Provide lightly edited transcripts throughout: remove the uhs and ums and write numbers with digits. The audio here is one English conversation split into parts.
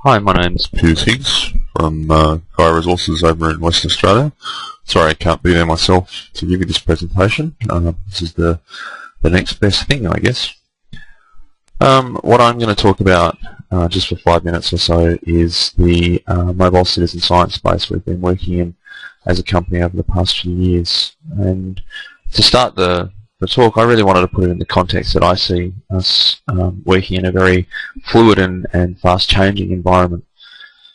Hi, my name's Peter Higgs from eResearch over in Western Australia. Sorry I can't be there myself to give you this presentation. This is the next best thing, I guess. What I'm going to talk about just for 5 minutes or so is the mobile citizen science space we've been working in as a company over the past few years. And to start the talk, I really wanted to put it in the context that I see us working in a very fluid and fast-changing environment.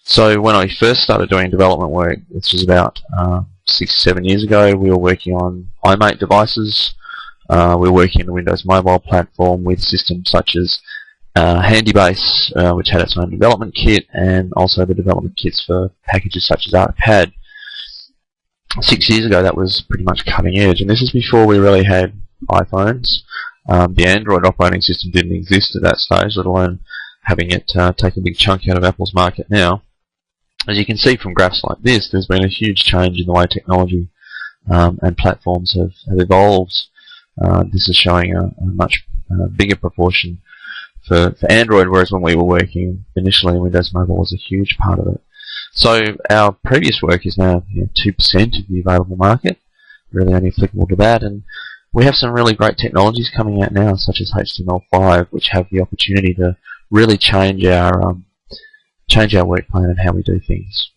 So when I first started doing development work, this was about 6 or 7 years ago, we were working on iMate devices. We were working in the Windows mobile platform with systems such as Handybase, which had its own development kit, and also the development kits for packages such as Arcpad. 6 years ago, that was pretty much cutting edge, and this is before we really had iPhones. The Android operating system didn't exist at that stage, let alone having it take a big chunk out of Apple's market now. As you can see from graphs like this, there's been a huge change in the way technology and platforms have evolved. This is showing a much bigger proportion for Android, whereas when we were working initially, Windows Mobile was a huge part of it. So our previous work is now 2% of the available market, really only applicable to that, and we have some really great technologies coming out now, such as HTML5, which have the opportunity to really change our work plan and how we do things.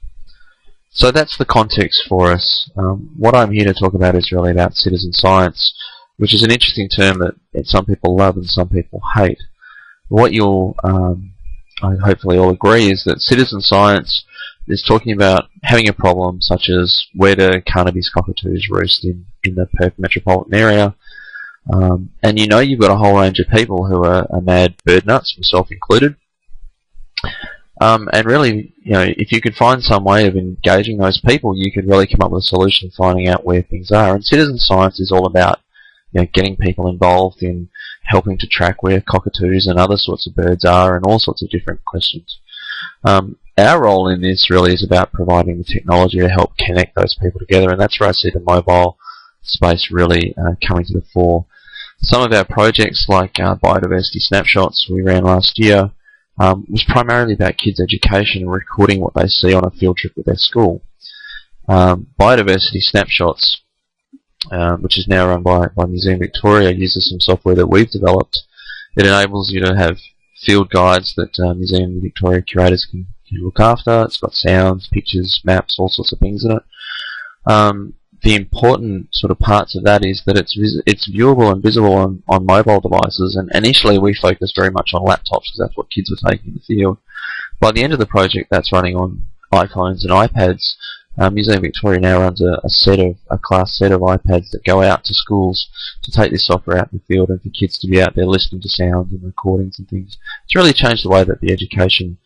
So that's the context for us. What I'm here to talk about is really about citizen science, which is an interesting term that some people love and some people hate. What you'll hopefully all agree is that citizen science is talking about having a problem such as where do Carnaby's cockatoos roost in the Perth metropolitan area, and you've got a whole range of people who are mad bird nuts, myself included, and really, if you could find some way of engaging those people, you could really come up with a solution, finding out where things are. And citizen science is all about getting people involved in helping to track where cockatoos and other sorts of birds are, and all sorts of different questions. Our role in this really is about providing the technology to help connect those people together, and that's where I see the mobile space really coming to the fore. Some of our projects, like biodiversity snapshots we ran last year, was primarily about kids' education and recording what they see on a field trip with their school. Biodiversity snapshots, which is now run by Museum Victoria, uses some software that we've developed. It enables you to have field guides that Museum Victoria curators can look after. It's got sounds, pictures, maps, all sorts of things in it. The important sort of parts of that is that it's viewable and visible on mobile devices, and initially we focused very much on laptops because that's what kids were taking in the field. By the end of the project, that's running on iPhones and iPads. Museum Victoria now runs a class set of iPads that go out to schools to take this software out in the field and for kids to be out there listening to sounds and recordings and things. It's really changed the way that the education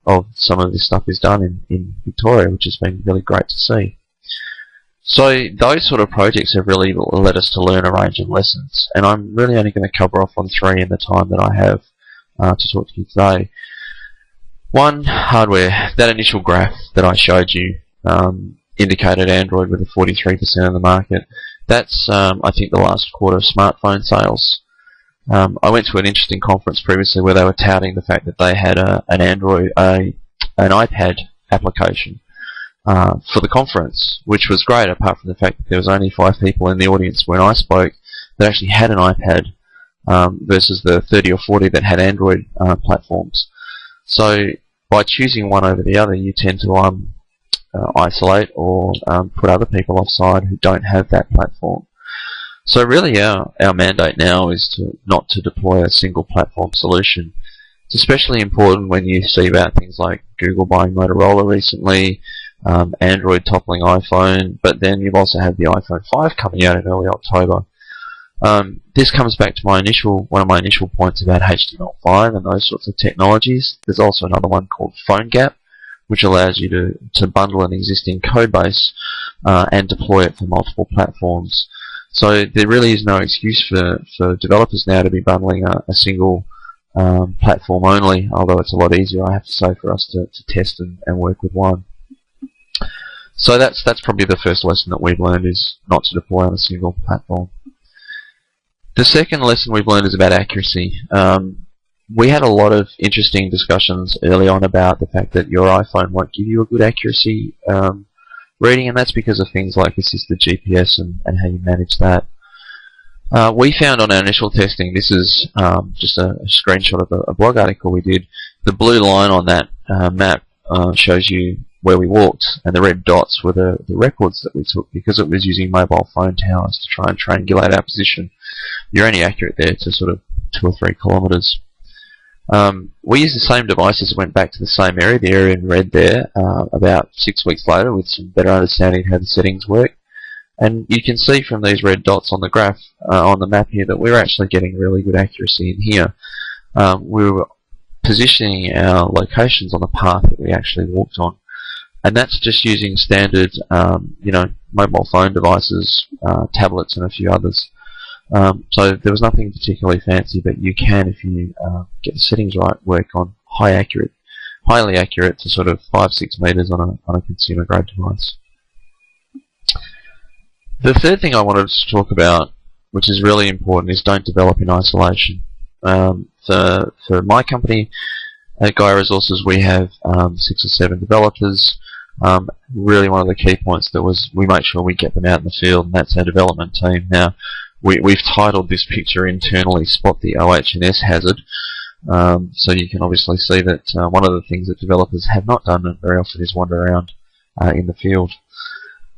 of some of this stuff is done in Victoria, which has been really great to see. So those sort of projects have really led us to learn a range of lessons, and I'm really only going to cover off on 3 in the time that I have to talk to you today. One, hardware. That initial graph that I showed you indicated Android with a 43% of the market. That's, I think, the last quarter of smartphone sales. I went to an interesting conference previously where they were touting the fact that they had an iPad application for the conference, which was great, apart from the fact that there was only 5 people in the audience when I spoke that actually had an iPad versus the 30 or 40 that had Android platforms. So by choosing one over the other, you tend to isolate or put other people offside who don't have that platform. So really our mandate now is not to deploy a single platform solution. It's especially important when you see about things like Google buying Motorola recently, Android toppling iPhone, but then you've also had the iPhone 5 coming out in early October. This comes back to one of my initial points about HTML5 and those sorts of technologies. There's also another one called PhoneGap, which allows you to bundle an existing code base and deploy it for multiple platforms. So there really is no excuse for developers now to be bundling a single platform only, although it's a lot easier, I have to say, for us to test and work with one. So that's probably the first lesson that we've learned, is not to deploy on a single platform. The second lesson we've learned is about accuracy. we had a lot of interesting discussions early on about the fact that your iPhone won't give you a good accuracy reading, and that's because of things like assisted GPS and how you manage that. We found on our initial testing, this is just a screenshot of a blog article we did, the blue line on that map shows you where we walked, and the red dots were the records that we took, because it was using mobile phone towers to try and triangulate our position. You're only accurate there to sort of 2 or 3 kilometres. We used the same devices that went back to the same area, the area in red there, about 6 weeks later, with some better understanding of how the settings work. And you can see from these red dots on the graph, on the map here, that we're actually getting really good accuracy in here. We were positioning our locations on the path that we actually walked on. And that's just using standard, mobile phone devices, tablets and a few others. So there was nothing particularly fancy, but you can, if you get the settings right, work on highly accurate to sort of 5-6 meters on a consumer grade device. The third thing I wanted to talk about, which is really important, is don't develop in isolation. For my company at Gaia Resources, we have 6 or 7 developers. Really one of the key points that was we make sure we get them out in the field, and that's our development team. Now, we've titled this picture internally "Spot the OH&S Hazard," so you can obviously see that one of the things that developers have not done very often is wander around in the field.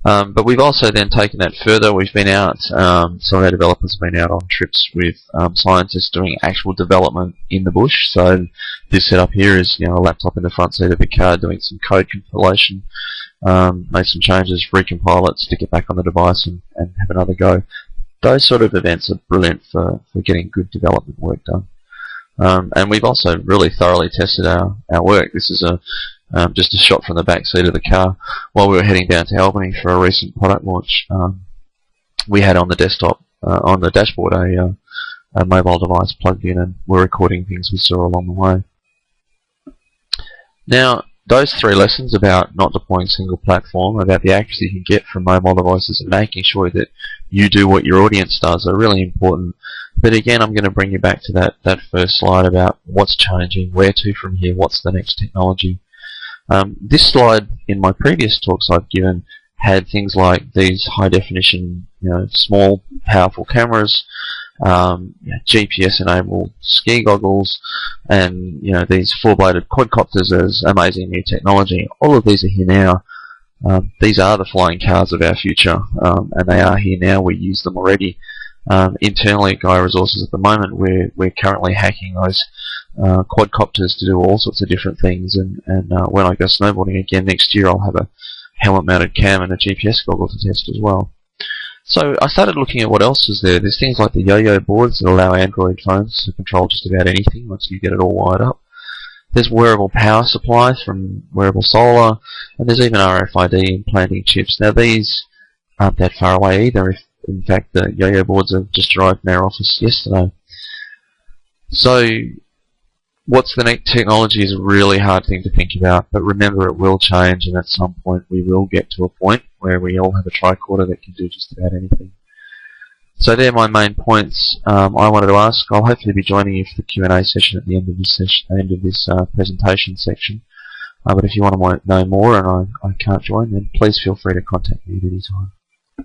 But we've also then taken that further. We've been out, some of our developers have been out on trips with scientists doing actual development in the bush. So this setup here is a laptop in the front seat of the car doing some code compilation, made some changes, recompile it, stick it back on the device and have another go. Those sort of events are brilliant for getting good development work done. And we've also really thoroughly tested our work. This is just a shot from the back seat of the car while we were heading down to Albany for a recent product launch. We had on the desktop, on the dashboard, a mobile device plugged in, and we're recording things we saw along the way. Now, those 3 lessons about not deploying single platform, about the accuracy you can get from mobile devices, and making sure that you do what your audience does, are really important. But again, I'm going to bring you back to that first slide about what's changing, where to from here, what's the next technology. This slide, in my previous talks I've given, had things like these high definition, small, powerful cameras, GPS-enabled ski goggles, and these 4-bladed quadcopters as amazing new technology. All of these are here now. These are the flying cars of our future, and they are here now. We use them already. Internally at Gaia Resources at the moment, we're currently hacking those quadcopters to do all sorts of different things, and when I go snowboarding again next year, I'll have a helmet-mounted cam and a GPS goggle to test as well. So I started looking at what else is there. There's things like the yo-yo boards that allow Android phones to control just about anything once you get it all wired up. There's wearable power supplies from wearable solar, and there's even RFID implanting chips. Now these aren't that far away either. In fact, the yo-yo boards have just arrived in our office yesterday. So what's the next technology is a really hard thing to think about, but remember, it will change, and at some point we will get to a point where we all have a tricorder that can do just about anything. So they're my main points I wanted to ask. I'll hopefully be joining you for the Q&A session at the end of this presentation section. But if you want to know more and I can't join, then please feel free to contact me at any time.